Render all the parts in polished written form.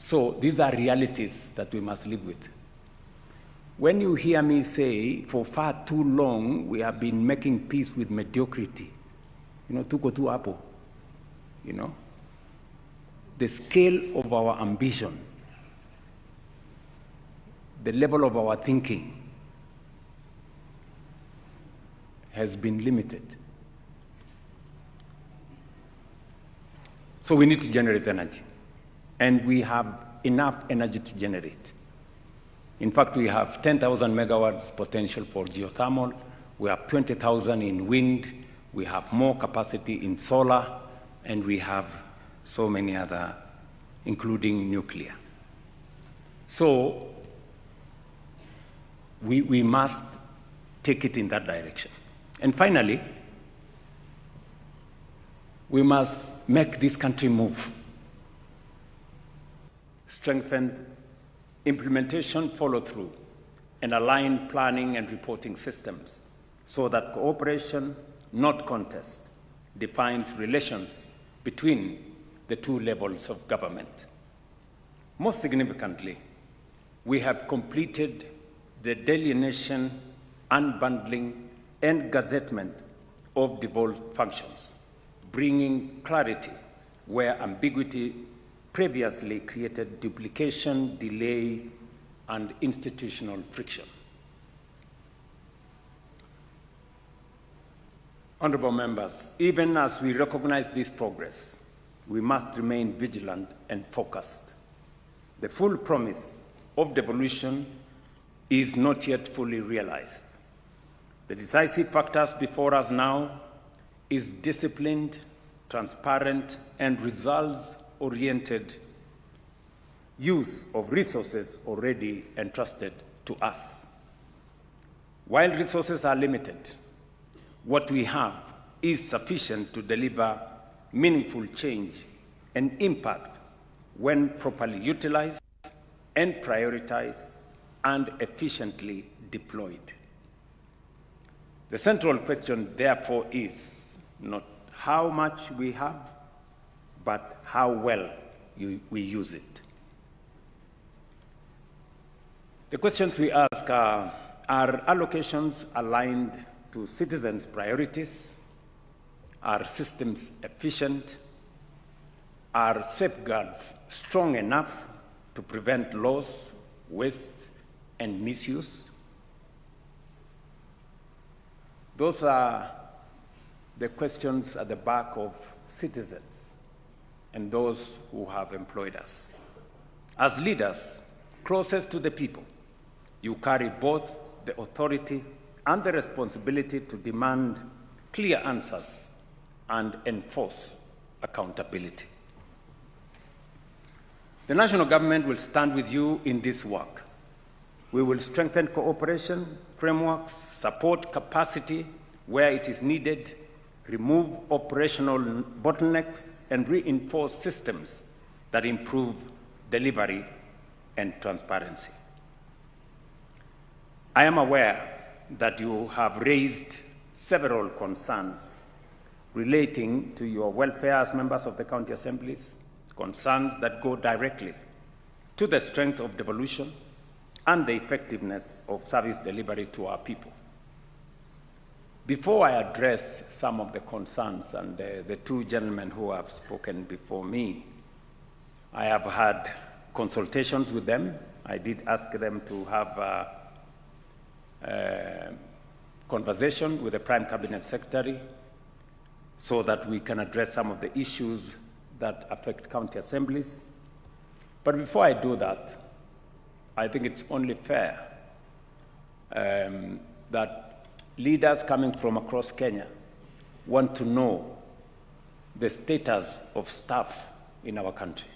So these are realities that we must live with. When you hear me say, for far too long, we have been making peace with mediocrity, tuko tu hapo, the scale of our ambition, the level of our thinking has been limited. So we need to generate energy. And we have enough energy to generate. In fact, we have 10,000 megawatts potential for geothermal. We have 20,000 in wind. We have more capacity in solar. And we have so many other, including nuclear. So we must take it in that direction. And finally, we must make this country move. Strengthen implementation, follow-through, and align planning and reporting systems so that cooperation, not contest, defines relations between the two levels of government. Most significantly, we have completed the delineation, unbundling, and gazettement of devolved functions, bringing clarity where ambiguity previously created duplication, delay, and institutional friction. Honorable members, even as we recognize this progress, we must remain vigilant and focused. The full promise of devolution is not yet fully realized. The decisive factors before us now is disciplined, transparent, and results-oriented use of resources already entrusted to us. While resources are limited, what we have is sufficient to deliver meaningful change and impact when properly utilized and prioritized and efficiently deployed. The central question, therefore, is not how much we have, but how well we use it. The questions we ask are allocations aligned to citizens' priorities? Are systems efficient? Are safeguards strong enough to prevent loss, waste, and misuse? Those are the questions at the back of citizens and those who have employed us. As leaders closest to the people, you carry both the authority and the responsibility to demand clear answers and enforce accountability. The national government will stand with you in this work. We will strengthen cooperation frameworks, support capacity where it is needed, remove operational bottlenecks, and reinforce systems that improve delivery and transparency. I am aware that you have raised several concerns relating to your welfare as members of the county assemblies, concerns that go directly to the strength of devolution and the effectiveness of service delivery to our people. Before I address some of the concerns and the two gentlemen who have spoken before me, I have had consultations with them. I did ask them to have a conversation with the Prime Cabinet Secretary so that we can address some of the issues that affect county assemblies. But before I do that, I think it's only fair that leaders coming from across Kenya want to know the status of staff in our country.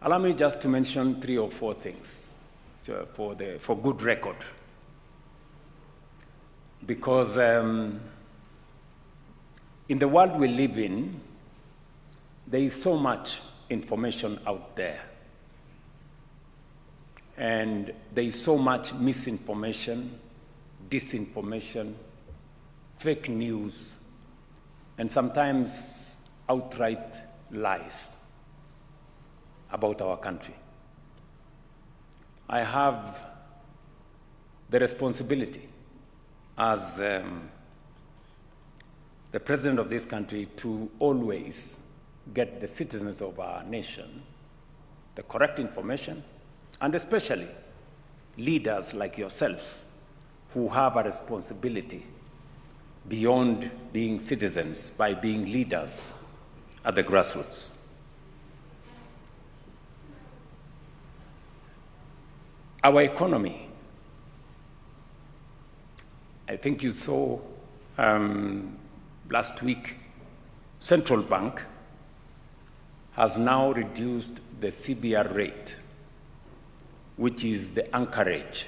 Allow me just to mention 3 or 4 things for good record. Because in the world we live in, there is so much information out there. And there is so much misinformation, disinformation, fake news, and sometimes outright lies. about our country. I have the responsibility as the president of this country to always get the citizens of our nation the correct information, and especially leaders like yourselves who have a responsibility beyond being citizens by being leaders at the grassroots. Our economy, I think you saw last week, Central Bank has now reduced the CBR rate, which is the anchorage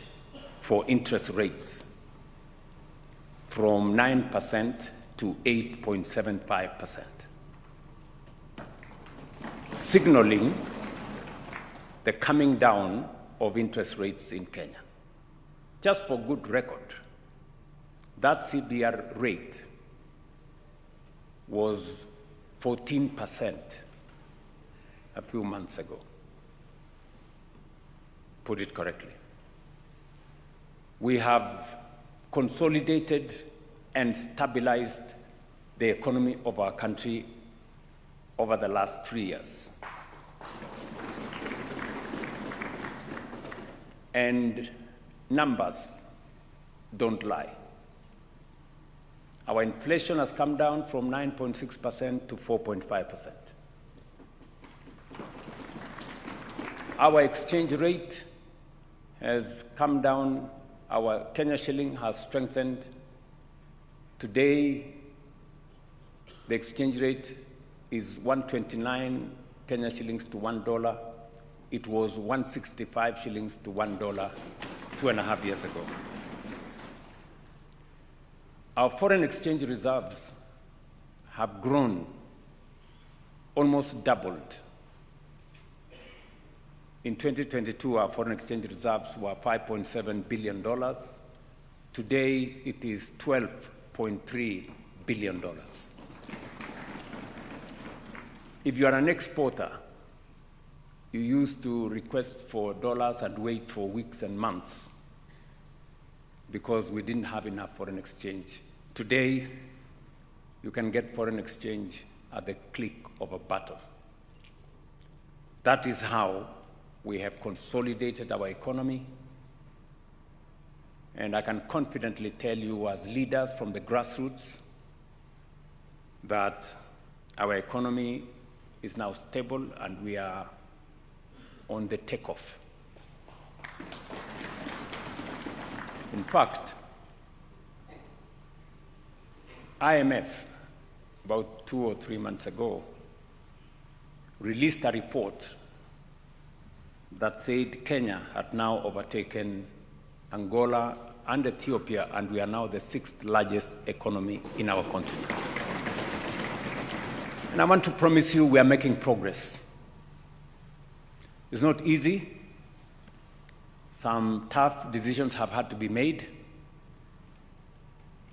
for interest rates, from 9% to 8.75%, signaling the coming down of interest rates in Kenya. Just for good record, that CBR rate was 14% a few months ago. Put it correctly. We have consolidated and stabilized the economy of our country over the last 3 years. And numbers don't lie. Our inflation has come down from 9.6% to 4.5%. Our exchange rate has come down. Our Kenya shilling has strengthened. Today, the exchange rate is 129 Kenya shillings to $1. It was 165 shillings to $1 2.5 years ago. Our foreign exchange reserves have grown, almost doubled. In 2022, our foreign exchange reserves were $5.7 billion. Today, it is $12.3 billion. If you are an exporter, you used to request for dollars and wait for weeks and months because we didn't have enough foreign exchange. Today, you can get foreign exchange at the click of a button. That is how we have consolidated our economy. And I can confidently tell you as leaders from the grassroots that our economy is now stable and we are on the takeoff. In fact, IMF, about 2 or 3 months ago, released a report that said Kenya had now overtaken Angola and Ethiopia, and we are now the 6th largest economy in our continent. And I want to promise you we are making progress. It's not easy. Some tough decisions have had to be made,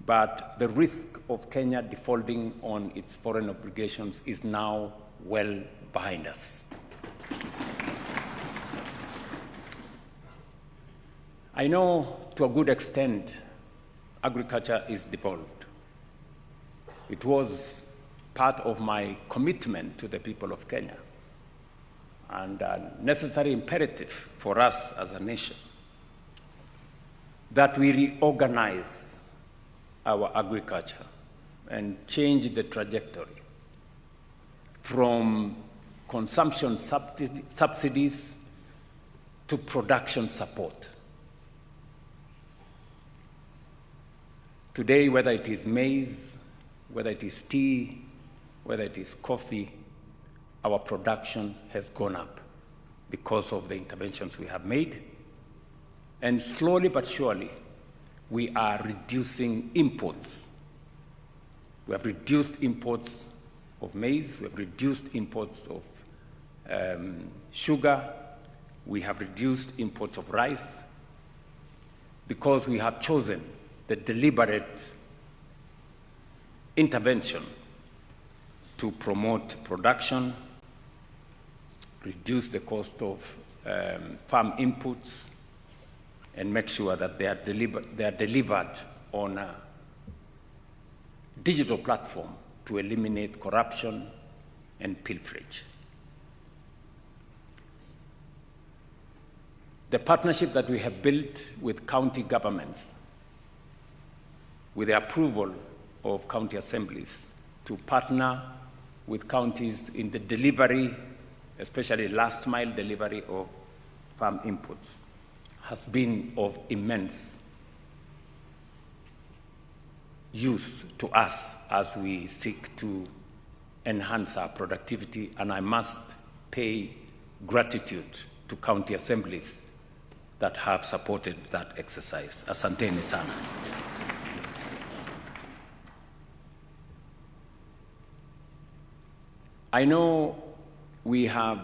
but the risk of Kenya defaulting on its foreign obligations is now well behind us. I know to a good extent agriculture is devolved. It was part of my commitment to the people of Kenya and a necessary imperative for us as a nation that we reorganize our agriculture and change the trajectory from consumption subsidies to production support. Today, whether it is maize, whether it is tea, whether it is coffee, our production has gone up because of the interventions we have made. And slowly but surely, we are reducing imports. We have reduced imports of maize, we have reduced imports of sugar, we have reduced imports of rice, because we have chosen the deliberate intervention to promote production reduce the cost of farm inputs, and make sure that they are delivered on a digital platform to eliminate corruption and pilferage. The partnership that we have built with county governments, with the approval of county assemblies, to partner with counties in the delivery, especially last mile delivery of farm inputs, has been of immense use to us as we seek to enhance our productivity, and I must pay gratitude to county assemblies that have supported that exercise. Asanteni sana. I know we have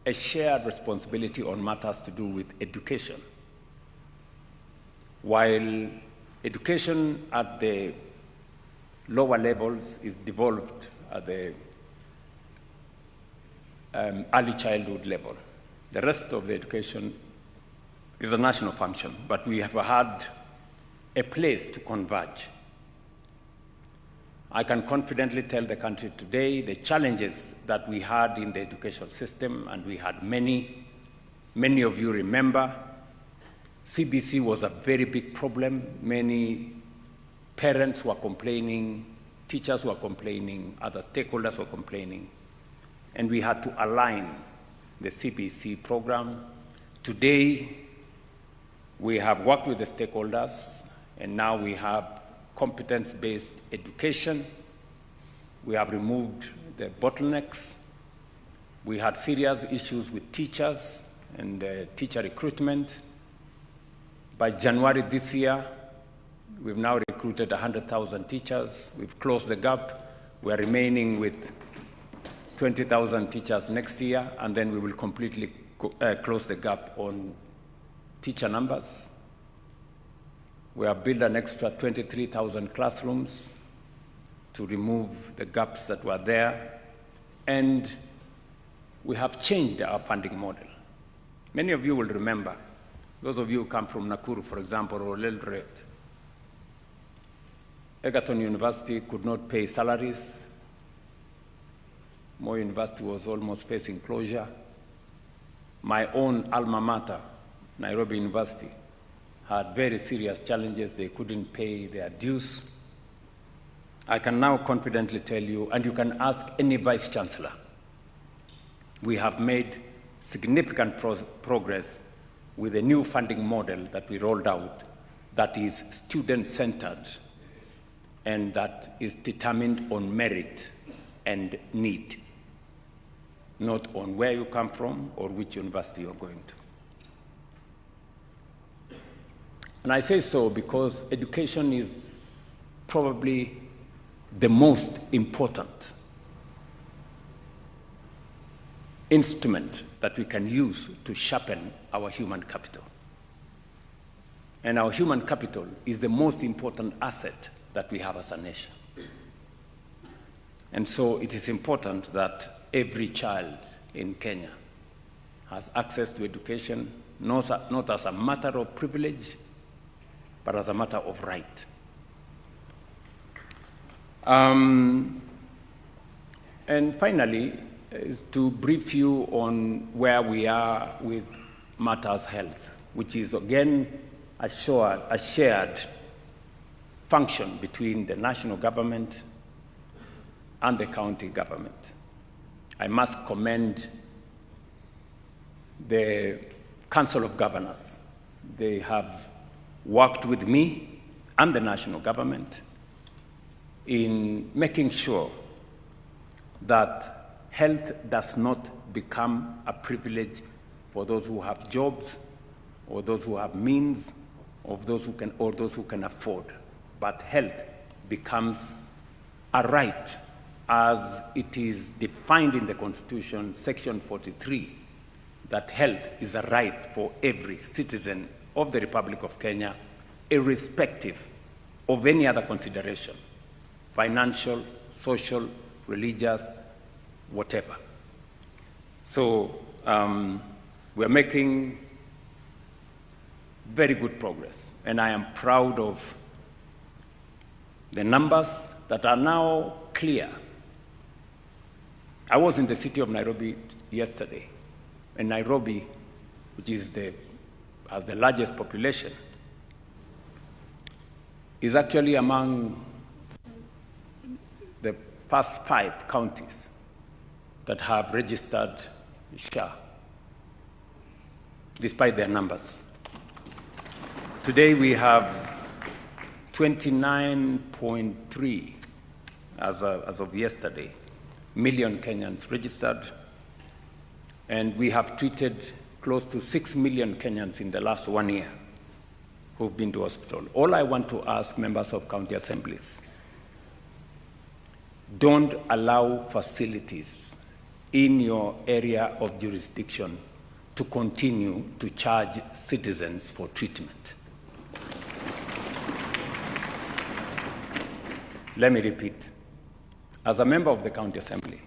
a shared responsibility on matters to do with education. While education at the lower levels is developed at the early childhood level, the rest of the education is a national function, but we have had a place to converge. I can confidently tell the country today the challenges that we had in the education system, and we had many of you remember. CBC was a very big problem. Many parents were complaining, teachers were complaining, other stakeholders were complaining, and we had to align the CBC program. Today, we have worked with the stakeholders, and now we have competence-based education. We have removed the bottlenecks. We had serious issues with teachers and teacher recruitment. By January this year, we've now recruited 100,000 teachers. We've closed the gap. We are remaining with 20,000 teachers next year, and then we will completely close the gap on teacher numbers. We have built an extra 23,000 classrooms to remove the gaps that were there, and we have changed our funding model. Many of you will remember, those of you who come from Nakuru, for example, or Eldoret, Egerton University could not pay salaries. Moi University was almost facing closure. My own alma mater, Nairobi University, had very serious challenges. They couldn't pay their dues. I can now confidently tell you, and you can ask any vice chancellor, we have made significant progress with a new funding model that we rolled out that is student-centered and that is determined on merit and need, not on where you come from or which university you're going to. And I say so because education is probably the most important instrument that we can use to sharpen our human capital. And our human capital is the most important asset that we have as a nation. And so it is important that every child in Kenya has access to education, not as a matter of privilege, but as a matter of right. And finally, is to brief you on where we are with matters health, which is again a shared function between the national government and the county government. I must commend the Council of Governors. They have worked with me and the national government in making sure that health does not become a privilege for those who have jobs or those who have means or those who can afford, but health becomes a right as it is defined in the Constitution, Section 43, that health is a right for every citizen of the Republic of Kenya, irrespective of any other consideration, financial, social, religious, whatever. So we're making very good progress, and I am proud of the numbers that are now clear. I was in the city of Nairobi yesterday, and Nairobi, which has the largest population, is actually among the first 5 counties that have registered SHA, despite their numbers. Today we have 29.3, as of yesterday, million Kenyans registered, and we have treated close to 6 million Kenyans in the last 1 year who've been to hospital. All I want to ask members of county assemblies, don't allow facilities in your area of jurisdiction to continue to charge citizens for treatment. Let me repeat. As a member of the county assembly,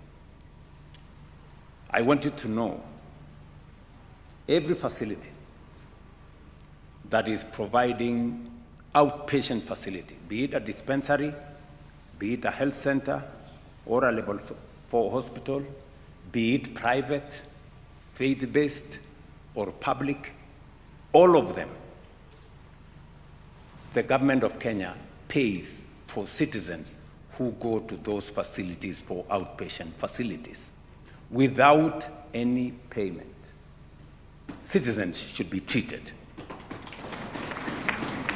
I want you to know every facility that is providing outpatient facility, be it a dispensary, be it a health center, or a level 4 hospital, be it private, faith-based, or public, all of them, the government of Kenya pays for citizens who go to those facilities for outpatient facilities without any payment. Citizens should be treated.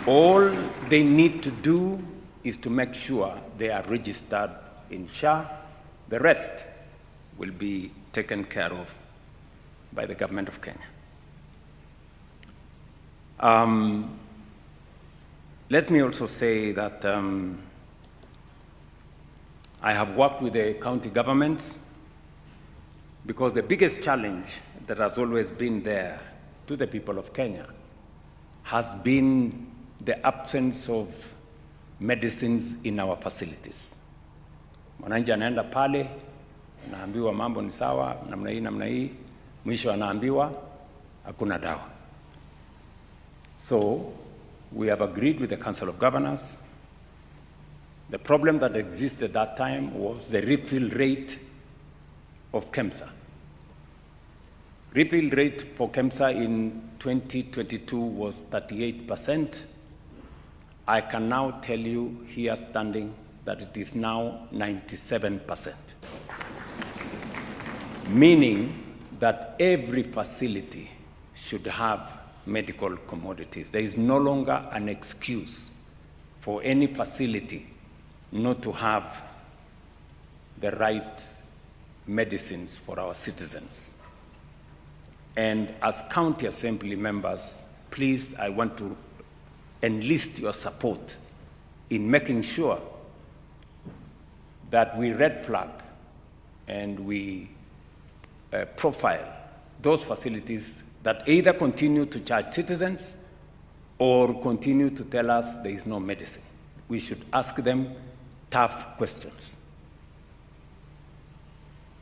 All they need to do is to make sure they are registered in SHA. The rest will be taken care of by the government of Kenya. Let me also say that I have worked with the county governments because the biggest challenge that has always been there to the people of Kenya has been the absence of medicines in our facilities. Mwananchi anaenda pale, anaambiwa mambo ni sawa, namna hii, mwisho anaambiwa hakuna dawa. So we have agreed with the Council of Governors. The problem that existed at that time was the refill rate of KEMSA. Refill rate for KEMSA in 2022 was 38%. I can now tell you here standing that it is now 97%. Meaning that every facility should have medical commodities. There is no longer an excuse for any facility not to have the right medicines for our citizens. And as county assembly members, please, I want to enlist your support in making sure that we red flag and we profile those facilities that either continue to charge citizens or continue to tell us there is no medicine. We should ask them tough questions.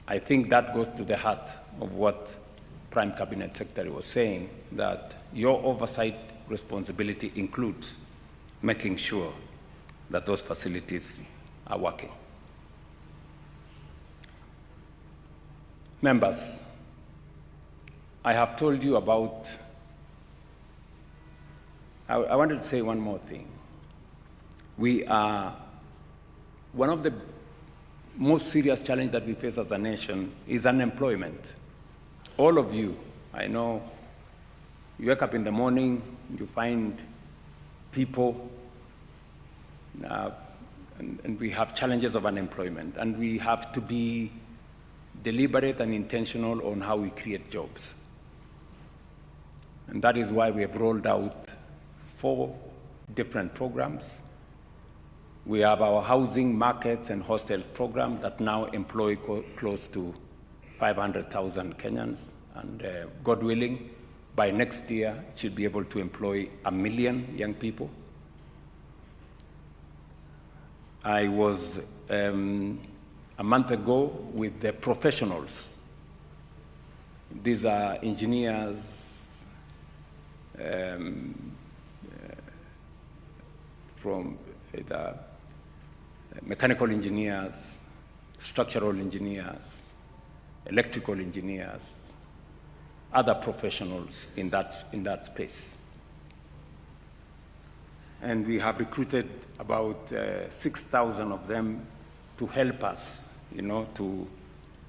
I think that goes to the heart of what Prime Cabinet Secretary was saying, that your oversight responsibility includes making sure that those facilities are working. Members, I have told you about, I wanted to say one more thing. We are, one of the most serious challenges that we face as a nation is unemployment. All of you, I know, you wake up in the morning, you find people, and we have challenges of unemployment, and we have to be deliberate and intentional on how we create jobs. And that is why we have rolled out 4 different programs. We have our housing, markets, and hostels program that now employ close to 500,000 Kenyans, and God willing, by next year, it should be able to employ 1 million young people. I was a month ago with the professionals These are engineers from the mechanical engineers, structural engineers, electrical engineers, other professionals in that space. And we have recruited about 6,000 of them to help us, to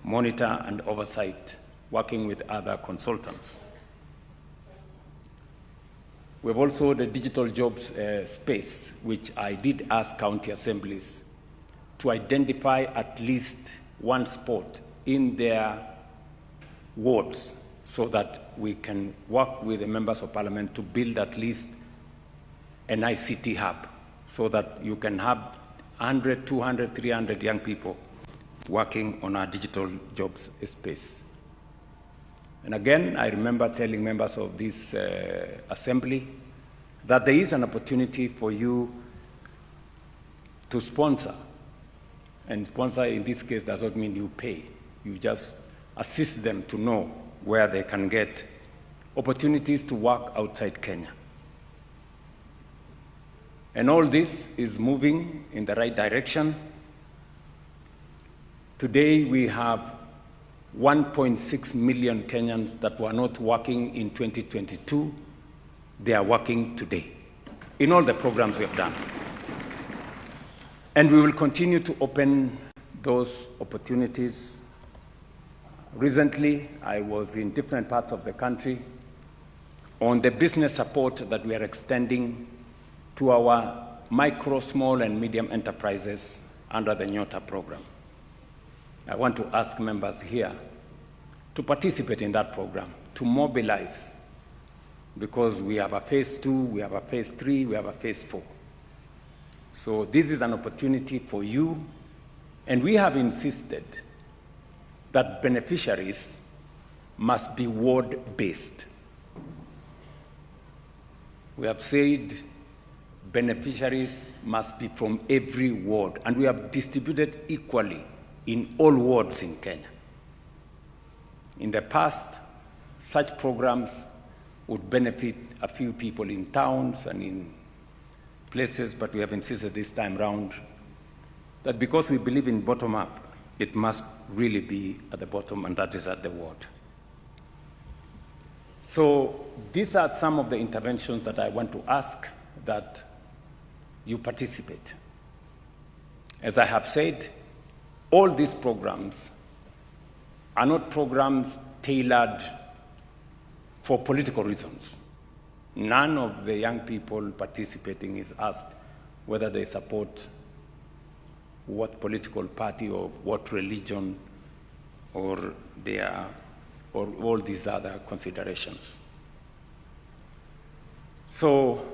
monitor and oversight, working with other consultants. We have also the digital jobs space, which I did ask county assemblies to identify at least one spot in their wards so that we can work with the members of parliament to build at least an ICT hub so that you can have 100, 200, 300 young people working on our digital jobs space. And again, I remember telling members of this assembly that there is an opportunity for you to sponsor. And sponsor in this case does not mean you pay. You just assist them to know where they can get opportunities to work outside Kenya. And all this is moving in the right direction. Today we have 1.6 million Kenyans that were not working in 2022. They are working today in all the programs we have done. And we will continue to open those opportunities. Recently, I was in different parts of the country on the business support that we are extending to our micro, small, and medium enterprises under the Nyota program. I want to ask members here to participate in that program, to mobilize, because we have a phase 2, we have a phase 3, we have a phase 4. So this is an opportunity for you, and we have insisted that beneficiaries must be ward-based. We have said beneficiaries must be from every ward, and we have distributed equally in all wards in Kenya. In the past, such programs would benefit a few people in towns and in places, but we have insisted this time round that because we believe in bottom-up, it must really be at the bottom, and that is at the ward. So these are some of the interventions that I want to ask that you participate. As I have said, all these programs are not programs tailored for political reasons. None of the young people participating is asked whether they support what political party or what religion or all these other considerations. So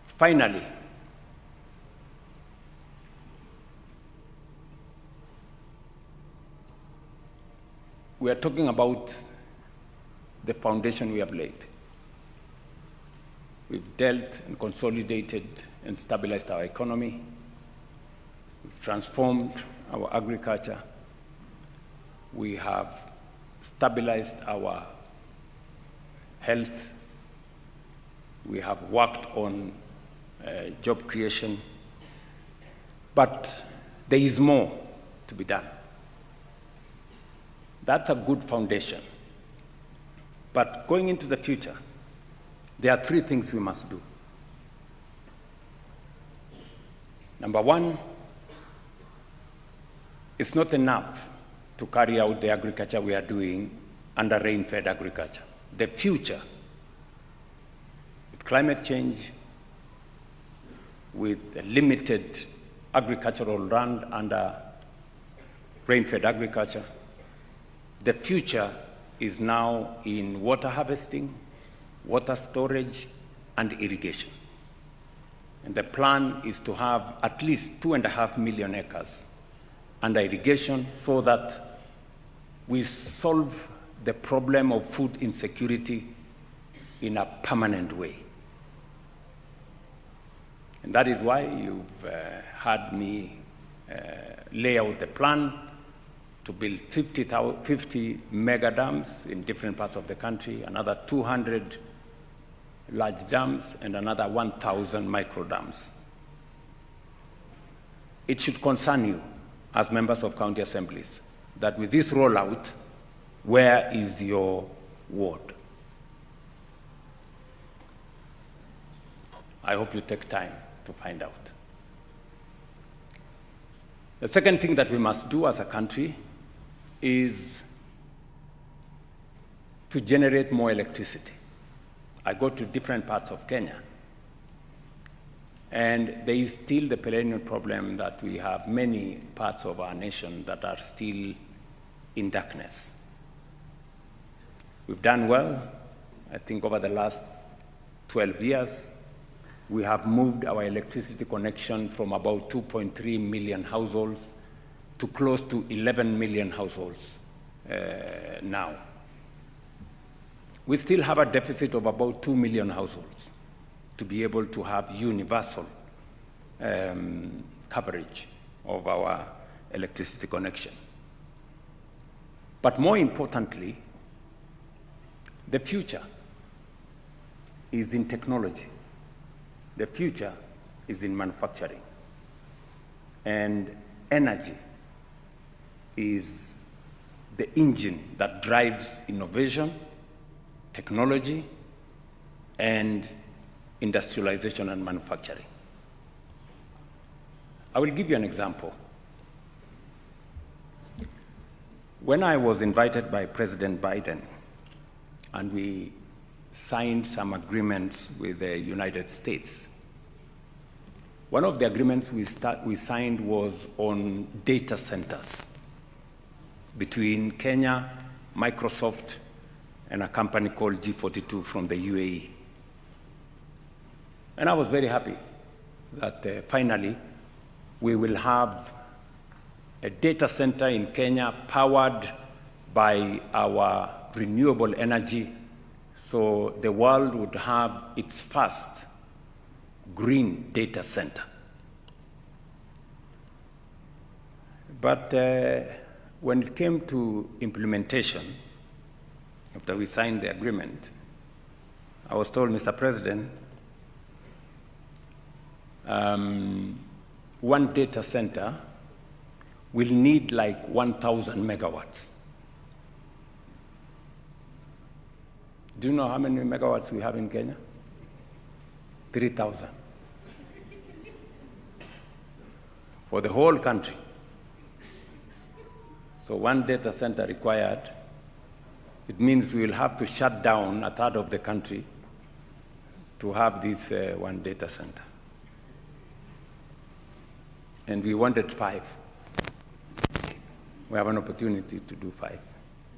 finally, we are talking about the foundation we have laid. We've dealt and consolidated and stabilized our economy. We've transformed our agriculture. We have stabilized our health. We have worked on job creation. But there is more to be done. That's a good foundation. But going into the future, there are 3 things we must do. Number 1, it's not enough to carry out the agriculture we are doing under rain-fed agriculture. The future, with climate change, with limited agricultural land under rain-fed agriculture, the future is now in water harvesting, water storage, and irrigation. And the plan is to have at least 2.5 million acres under irrigation so that we solve the problem of food insecurity in a permanent way. And that is why you've had me lay out the plan to build 50 mega dams in different parts of the country, another 200 large dams, and another 1,000 micro dams. It should concern you as members of county assemblies that with this rollout, where is your ward? I hope you take time to find out. The second thing that we must do as a country is to generate more electricity. I go to different parts of Kenya, and there is still the perennial problem that we have many parts of our nation that are still in darkness. We've done well. I think over the last 12 years, we have moved our electricity connection from about 2.3 million households to close to 11 million households now. We still have a deficit of about 2 million households to be able to have universal coverage of our electricity connection. But more importantly, the future is in technology. The future is in manufacturing. And energy is the engine that drives innovation, technology, and industrialization and manufacturing. I will give you an example. When I was invited by President Biden and we signed some agreements with the United States, one of the agreements we signed was on data centers between Kenya, Microsoft, and a company called G42 from the UAE. And I was very happy that finally we will have a data center in Kenya powered by our renewable energy, so the world would have its first green data center. But when it came to implementation, after we signed the agreement, I was told, Mr. President, one data center will need like 1,000 megawatts. Do you know how many megawatts we have in Kenya? 3,000. For the whole country. So one data center required, it means we will have to shut down a third of the country to have this one data center. And we wanted 5. We have an opportunity to do 5.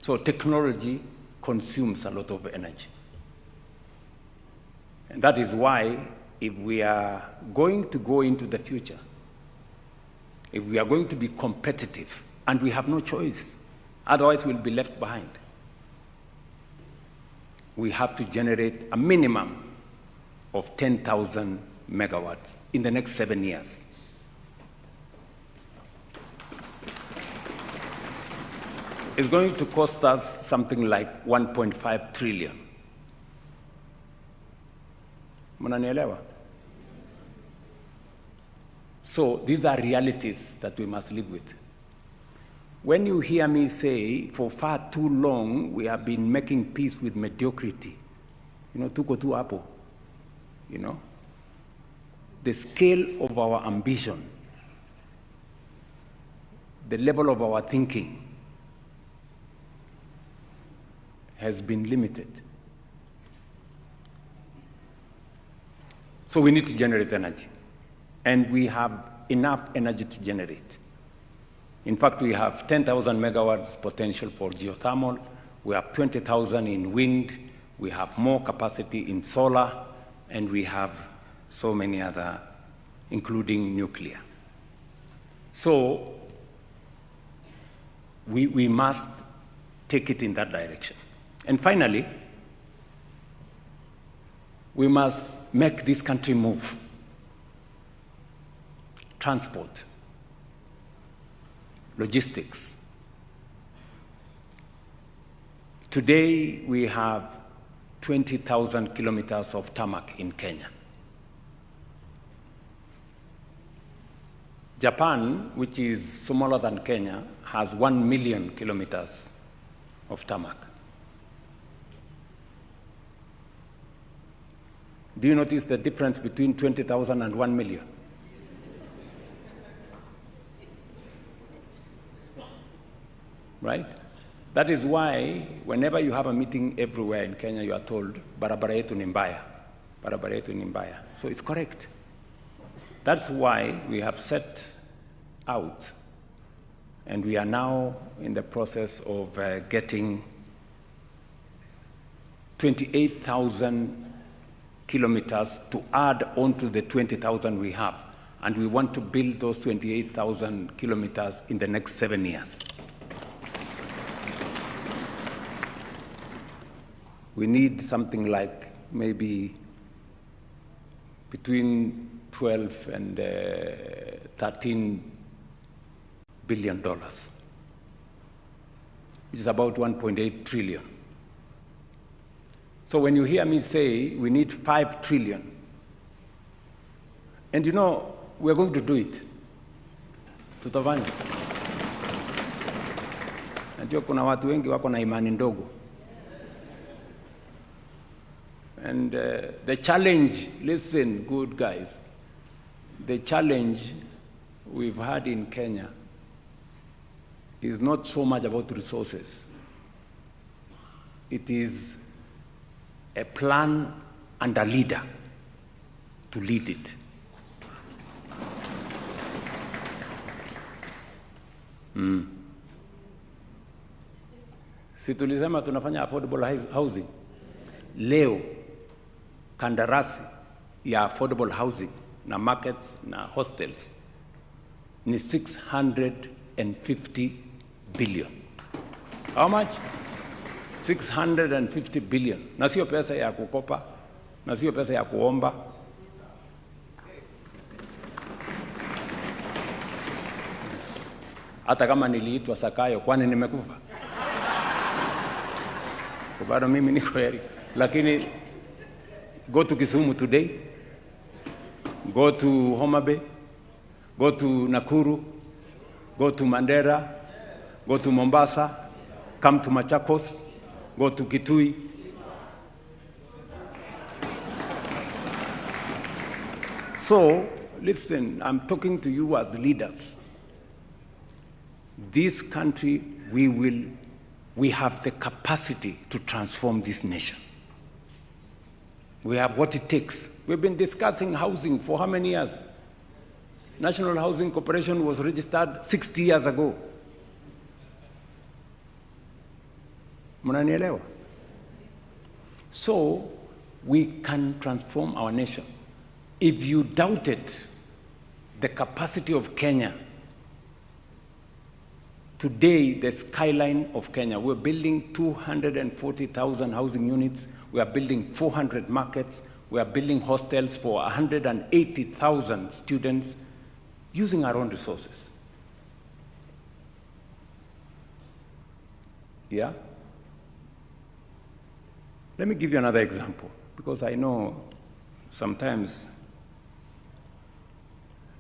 So technology consumes a lot of energy. And that is why if we are going to go into the future, if we are going to be competitive, and we have no choice, otherwise we'll be left behind, we have to generate a minimum of 10,000 megawatts in the next 7 years. It's going to cost us something like 1.5 trillion. Mnanielewa? So these are realities that we must live with. When you hear me say, for far too long, we have been making peace with mediocrity, tuko tu hapo, the scale of our ambition, the level of our thinking has been limited. So we need to generate energy. And we have enough energy to generate. In fact, we have 10,000 megawatts potential for geothermal. We have 20,000 in wind. We have more capacity in solar. And we have so many other, including nuclear. So we must take it in that direction. And finally, we must make this country move. Transport, logistics, Today, we have 20,000 kilometers of tarmac in Kenya. Japan, which is smaller than Kenya, has 1 million kilometers of tarmac. Do you notice the difference between 20,000 and 1 million? Right? That is why whenever you have a meeting everywhere in Kenya, you are told, barabara yetu ni mbaya. Barabara yetu ni mbaya. So it's correct. That's why we have set out, and we are now in the process of getting 28,000 kilometers to add on to the 20,000 we have. And we want to build those 28,000 kilometers in the next 7 years. We need something like maybe between 12 and 13 billion dollars, which is about 1.8 trillion. So when you hear me say we need 5 trillion, and you know, we're going to do it. Tutafanya. Najua kuna watu wengi wako na imani ndogo. And the challenge, listen, good guys, the challenge we've had in Kenya is not so much about resources. It is a plan and a leader to lead it. Si tulisema tunafanya affordable housing. Leo kandarasi ya affordable housing na markets na hostels ni 650 billion. How much? 650 billion. Na sio pesa ya kukopa, na sio pesa ya kuomba. Hata kama niliitwa Sakayo, kwani nimekufa? Sababu mimi niko heri. Lakini go to Kisumu today, go to Homa Bay, go to Nakuru, go to Mandera, go to Mombasa, come to Machakos, go to Kitui. So, listen, I'm talking to you as leaders. This country, we have the capacity to transform this nation. We have what it takes. We've been discussing housing for how many years? National Housing Corporation was registered 60 years ago. Mnanielewa? So, we can transform our nation. If you doubted the capacity of Kenya, today, the skyline of Kenya, we're building 240,000 housing units. We are building 400 markets. We are building hostels for 180,000 students using our own resources. Yeah? Let me give you another example, because I know sometimes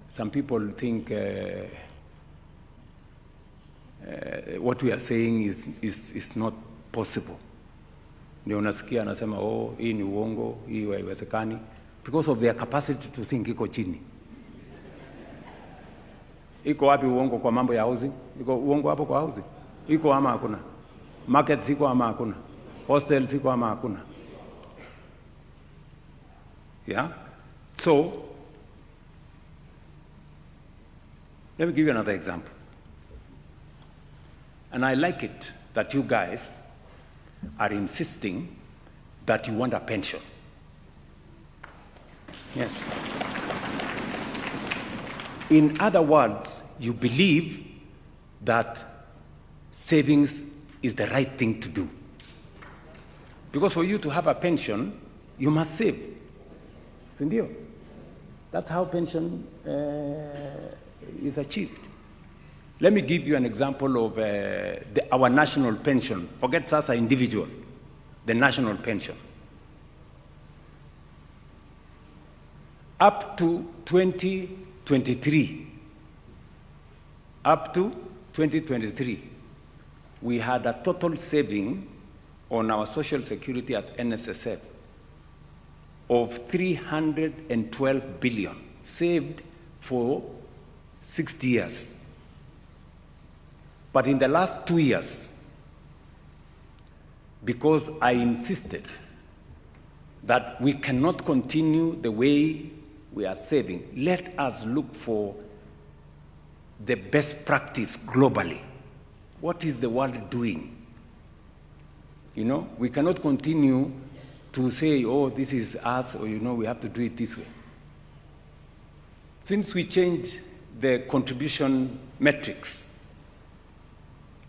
some people think what we are saying is not possible. Ndio unasikia anasema hii ni uongo, hii haiwezekani, because of their capacity to think iko chini. Iko wapi uongo kwa mambo ya housing? Iko uongo hapo kwa housing? Iko ama hakuna? Markets iko ama hakuna? Hostels iko ama hakuna? Yeah? So, let me give you another example. And I like it that you guys are insisting that you want a pension. Yes. In other words, you believe that savings is the right thing to do. Because for you to have a pension, you must save. Sindio? That's how pension is achieved. Let me give you an example of our national pension. Forget sasa individual, the national pension. Up to 2023, we had a total saving on our social security at NSSF of 312 billion, saved for 60 years. But in the last 2 years, because I insisted that we cannot continue the way we are saving, let us look for the best practice globally. What is the world doing? You know, we cannot continue to say, oh, this is us, or, you know, we have to do it this way. Since we changed the contribution metrics,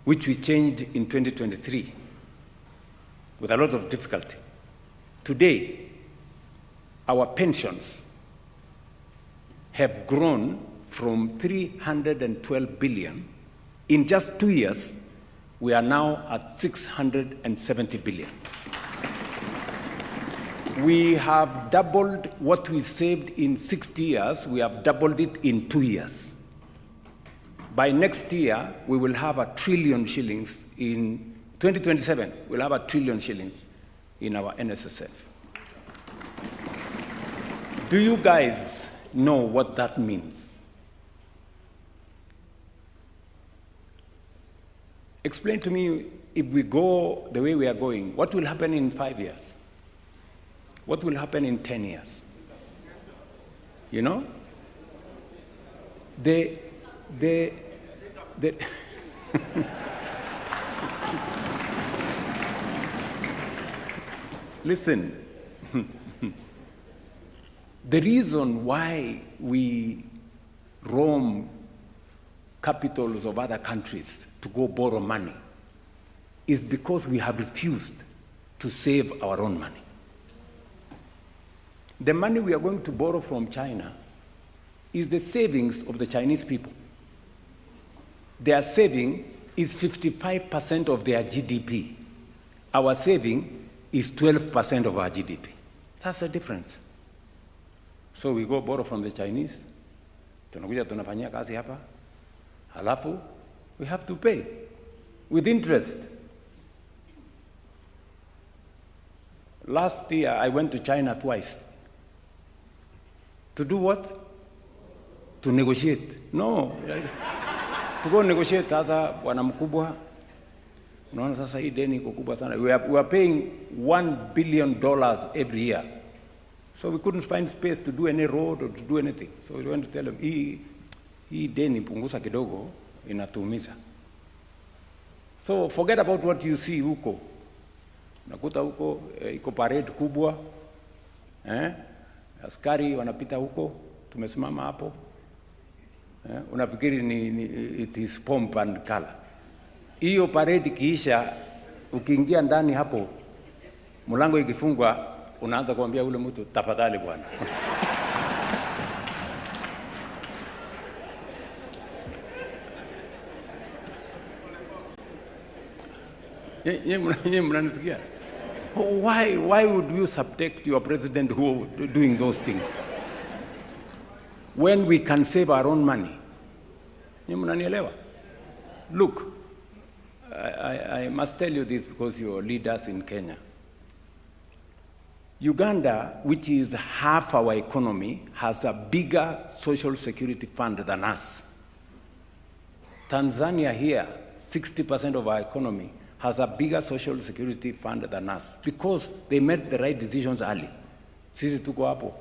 which we changed in 2023 with a lot of difficulty, today, our pensions have grown from 312 billion. In just 2 years, we are now at 670 billion. We have doubled what we saved in 60 years. We have doubled it in 2 years. By next year, we will have 1 trillion shillings in 2027. We'll have 1 trillion shillings in our NSSF. Do you guys know what that means? Explain to me, if we go the way we are going, what will happen in 5 years? What will happen in 10 years? You know? Listen, the reason why we roam capitals of other countries to go borrow money is because we have refused to save our own money. The money we are going to borrow from China is the savings of the Chinese people. Their saving is 55% of their GDP. Our saving is 12% of our GDP. That's the difference. So we go borrow from the Chinese, tunakuja tunafanyia kazi hapa, halafu we have to pay with interest. Last year, I went to China twice. To do what? To negotiate. No. To go negotiate, sasa bwana mkubwa, unaona sasa hii deni iko kubwa sana. We are paying $1 billion every year. So we couldn't find space to do any road or to do anything. So we went to tell them, hii deni punguza kidogo, inatuumiza. So forget about what you see huko. Nakuta huko, iko parade kubwa, askari wanapita huko, tumesimama hapo. Unafikiri it is pomp and color. Hiyo parade kiisha, ukiingia ndani hapo, mlango ikifungwa, unaanza kuambia ule mtu, tafadhali bwana. Why would you subject your president who doing those things when we can save our own money? Look, I must tell you this because you're leaders in Kenya. Uganda, which is half our economy, has a bigger social security fund than us. Tanzania here, 60% of our economy, has a bigger social security fund than us because they made the right decisions early. Sisi tuko hapo.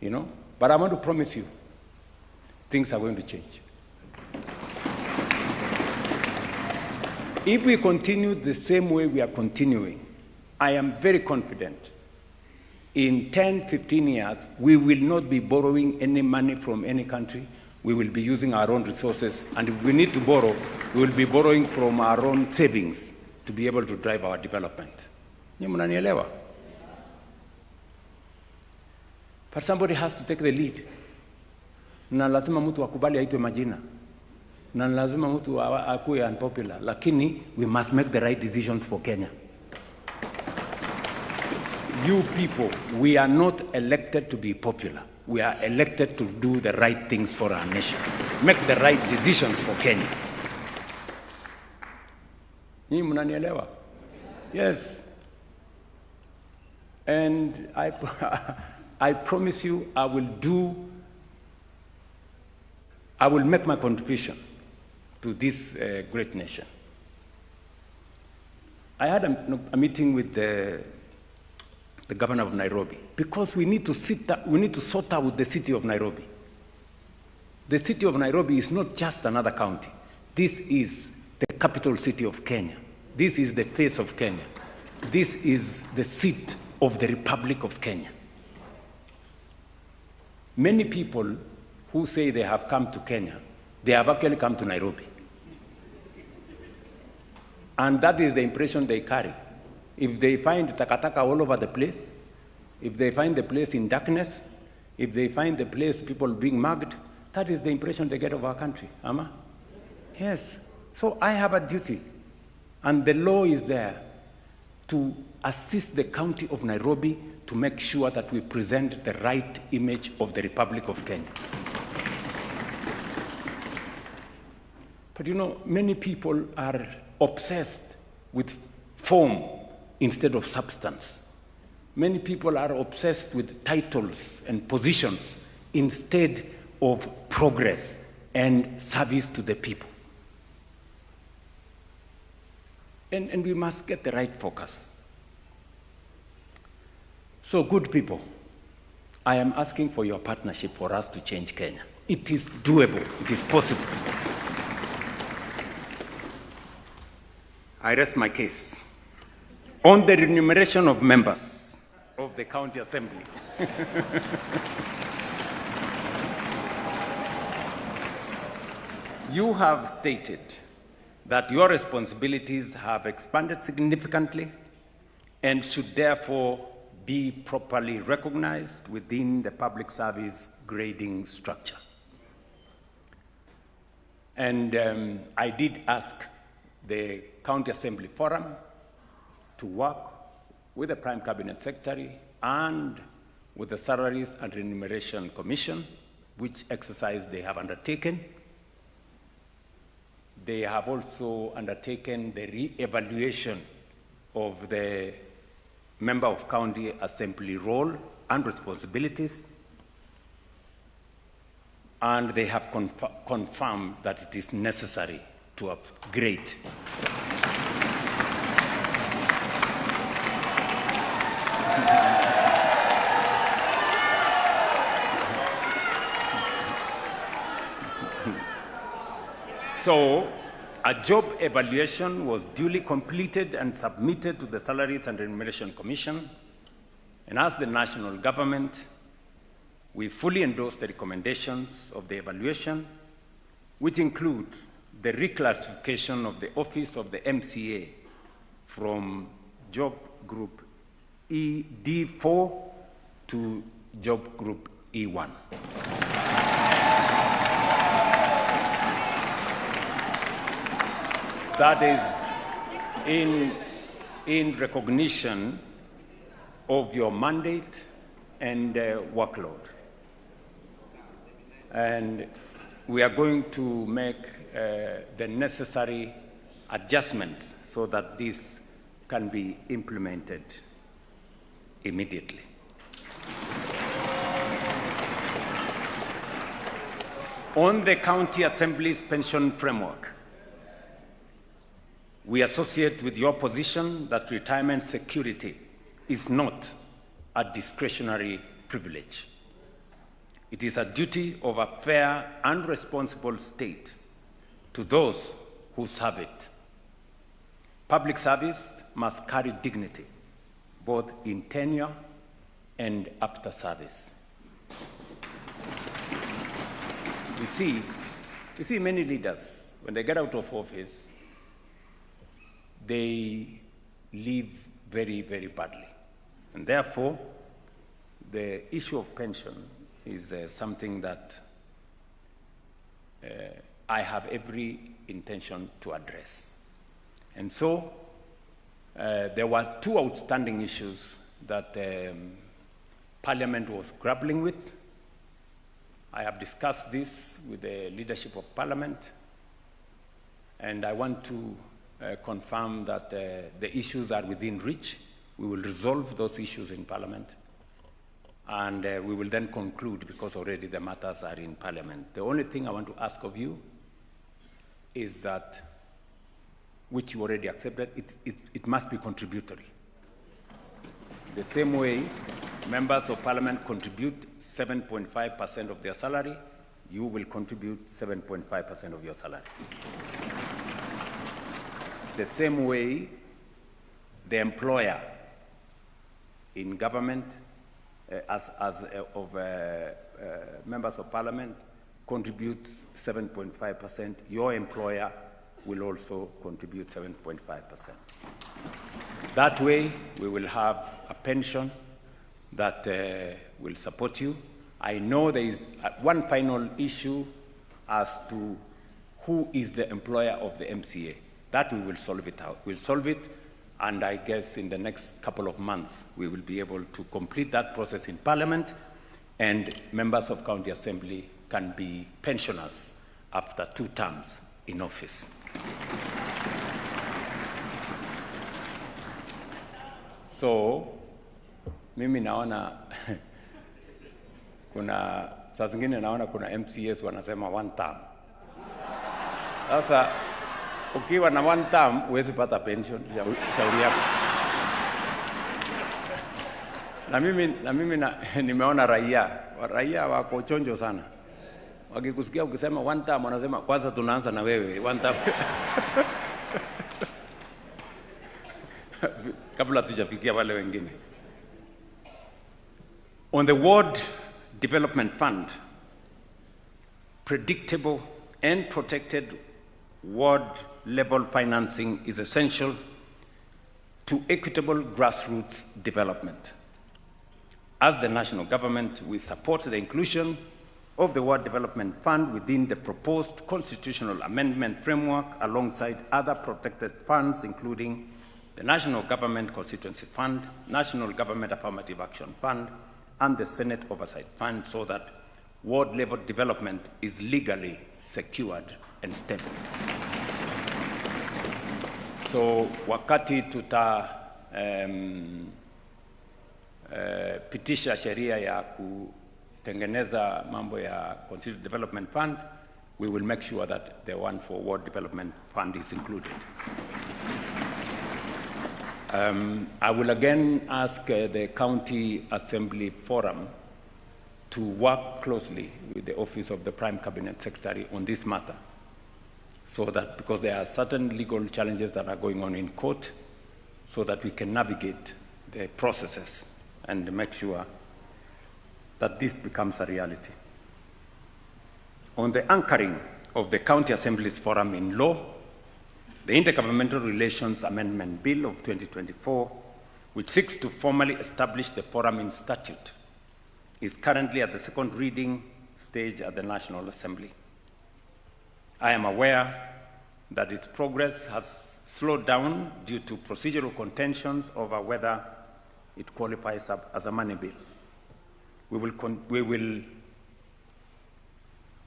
You know? But I want to promise you, things are going to change. If we continue the same way we are continuing, I am very confident in 10, 15 years, we will not be borrowing any money from any country. We will be using our own resources, and if we need to borrow, we will be borrowing from our own savings to be able to drive our development. But somebody has to take the lead. Na lazima mtu akubali aitwe majina. na lazima mtu akuwe unpopular, lakini we must make the right decisions for Kenya. You people, we are not elected to be popular. We are elected to do the right things for our nation, make the right decisions for Kenya. Ni mnanielewa? Yes. And I promise you, I will make my contribution to this great nation. I had a meeting with the governor of Nairobi, because we need to sort out the city of Nairobi. The city of Nairobi is not just another county. This is the capital city of Kenya. This is the face of Kenya. This is the seat of the Republic of Kenya. Many people who say they have come to Kenya, they have actually come to Nairobi. And that is the impression they carry. If they find takataka all over the place, if they find the place in darkness, if they find the place people being mugged, that is the impression they get of our country. Ama? Yes. So I have a duty, and the law is there to assist the county of Nairobi to make sure that we present the right image of the Republic of Kenya. But you know, many people are obsessed with form instead of substance. Many people are obsessed with titles and positions instead of progress and service to the people. And we must get the right focus. So, good people, I am asking for your partnership for us to change Kenya. It is doable. It is possible. I rest my case. On the remuneration of members of the county assembly. You have stated that your responsibilities have expanded significantly and should therefore be properly recognized within the public service grading structure. And I did ask the County Assembly Forum to work with the Prime Cabinet Secretary and with the Salaries and Remuneration Commission, which exercise they have undertaken. They have also undertaken the re-evaluation of the Member of County Assembly role and responsibilities, and they have confirmed that it is necessary to upgrade. So, a job evaluation was duly completed and submitted to the Salaries and Remuneration Commission. And as the national government, we fully endorse the recommendations of the evaluation, which include the reclassification of the office of the MCA from job group D4 to job group E1. That is in recognition of your mandate and workload. And we are going to make the necessary adjustments so that this can be implemented immediately. On the County Assembly's pension framework, we associate with your position that retirement security is not a discretionary privilege. It is a duty of a fair and responsible state to those who serve it. Public service must carry dignity, both in tenure and after service. You see many leaders, when they get out of office, they live very, very badly. And therefore, the issue of pension is something that I have every intention to address. And so there were two outstanding issues that Parliament was grappling with. I have discussed this with the leadership of Parliament, and I want to confirm that the issues are within reach. We will resolve those issues in Parliament, and we will then conclude because already the matters are in Parliament. The only thing I want to ask of you is that, which you already accepted, it must be contributory. The same way members of Parliament contribute 7.5% of their salary, you will contribute 7.5% of your salary. The same way the employer in government, members of Parliament, contributes 7.5%, your employer will also contribute 7.5%. That way, we will have a pension that will support you. I know there is one final issue as to who is the employer of the MCA. That we will solve it out. We'll solve it, and I guess in the next couple of months, we will be able to complete that process in Parliament, and members of County Assembly can be pensioners after 2 terms in office. So, mimi naona saa zingine naona kuna MCAs wanasema 1 term. Sasa ukiwa na 1 term huwezi pata pension, shauri yako. Na mimi nimeona raia wako chonjo sana. Wakikusikia ukisema 1 term wanasema kwanza tunaanza na wewe 1 term. Kabla tujafikia wale wengine. On the Ward Development Fund, predictable and protected ward-level financing is essential to equitable grassroots development. As the national government, we support the inclusion of the Ward Development Fund within the proposed constitutional amendment framework alongside other protected funds, including the National Government Constituency Fund, National Government Affirmative Action Fund, and the Senate Oversight Fund, so that ward-level development is legally secured and stable. So wakati pitisha sheria ya kutengeneza mambo ya Constituent Development Fund, we will make sure that the one for Ward Development Fund is included. I will again ask the County Assembly Forum to work closely with the Office of the Prime Cabinet Secretary on this matter, so that, because there are certain legal challenges that are going on in court, so that we can navigate the processes and make sure that this becomes a reality. On the anchoring of the County Assembly's Forum in law, the Intergovernmental Relations Amendment Bill of 2024, which seeks to formally establish the forum in statute, is currently at the second reading stage at the National Assembly. I am aware that its progress has slowed down due to procedural contentions over whether it qualifies as a money bill. We will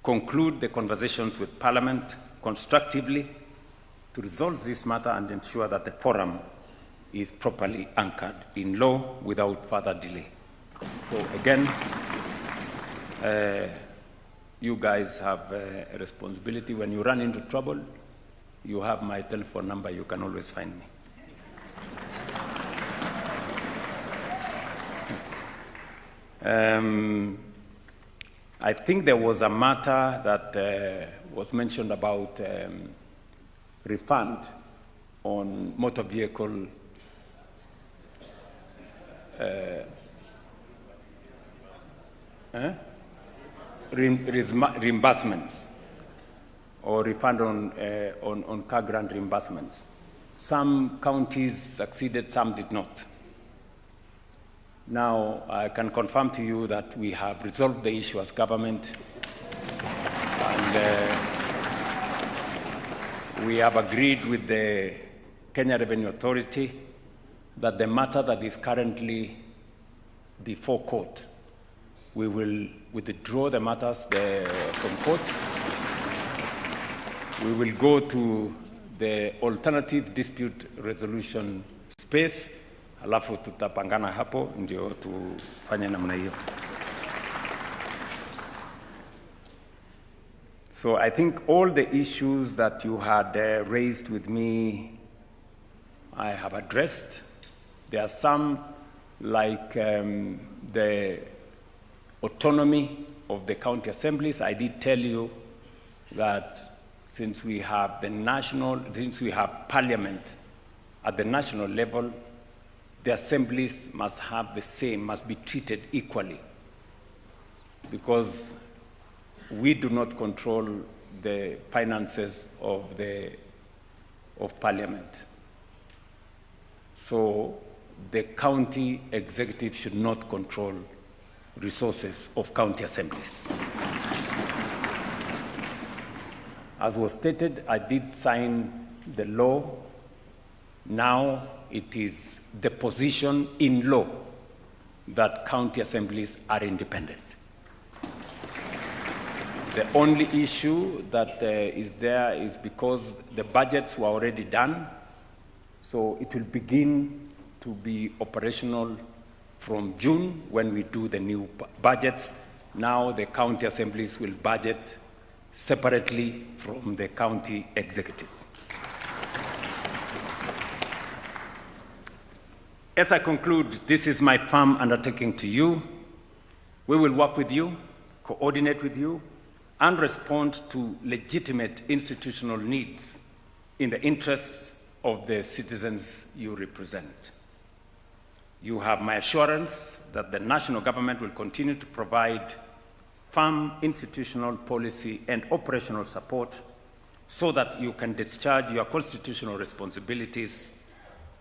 conclude the conversations with Parliament constructively to resolve this matter and ensure that the forum is properly anchored in law without further delay. So again, you guys have a responsibility. When you run into trouble, you have my telephone number. You can always find me. I think there was a matter that was mentioned about refund on motor vehicle reimbursements, or refund on car grant reimbursements. Some counties succeeded, some did not. Now, I can confirm to you that we have resolved the issue as government, and we have agreed with the Kenya Revenue Authority that the matter that is currently before court, we will withdraw the matters from court. We will go to the alternative dispute resolution space, alafu tutapangana hapo ndio tufanye namna hiyo. So I think all the issues that you had raised with me, I have addressed. There are some like the autonomy of the county assemblies. I did tell you that since we have parliament at the national level, the assemblies must have the same, must be treated equally, because we do not control the finances of parliament. So the county executive should not control resources of county assemblies. As was stated, I did sign the law. Now it is the position in law that county assemblies are independent. The only issue that is there is because the budgets were already done, so it will begin to be operational from June when we do the new budgets. Now the county assemblies will budget separately from the county executive. As I conclude, this is my firm undertaking to you. We will work with you, coordinate with you, and respond to legitimate institutional needs in the interests of the citizens you represent. You have my assurance that the national government will continue to provide firm institutional policy and operational support so that you can discharge your constitutional responsibilities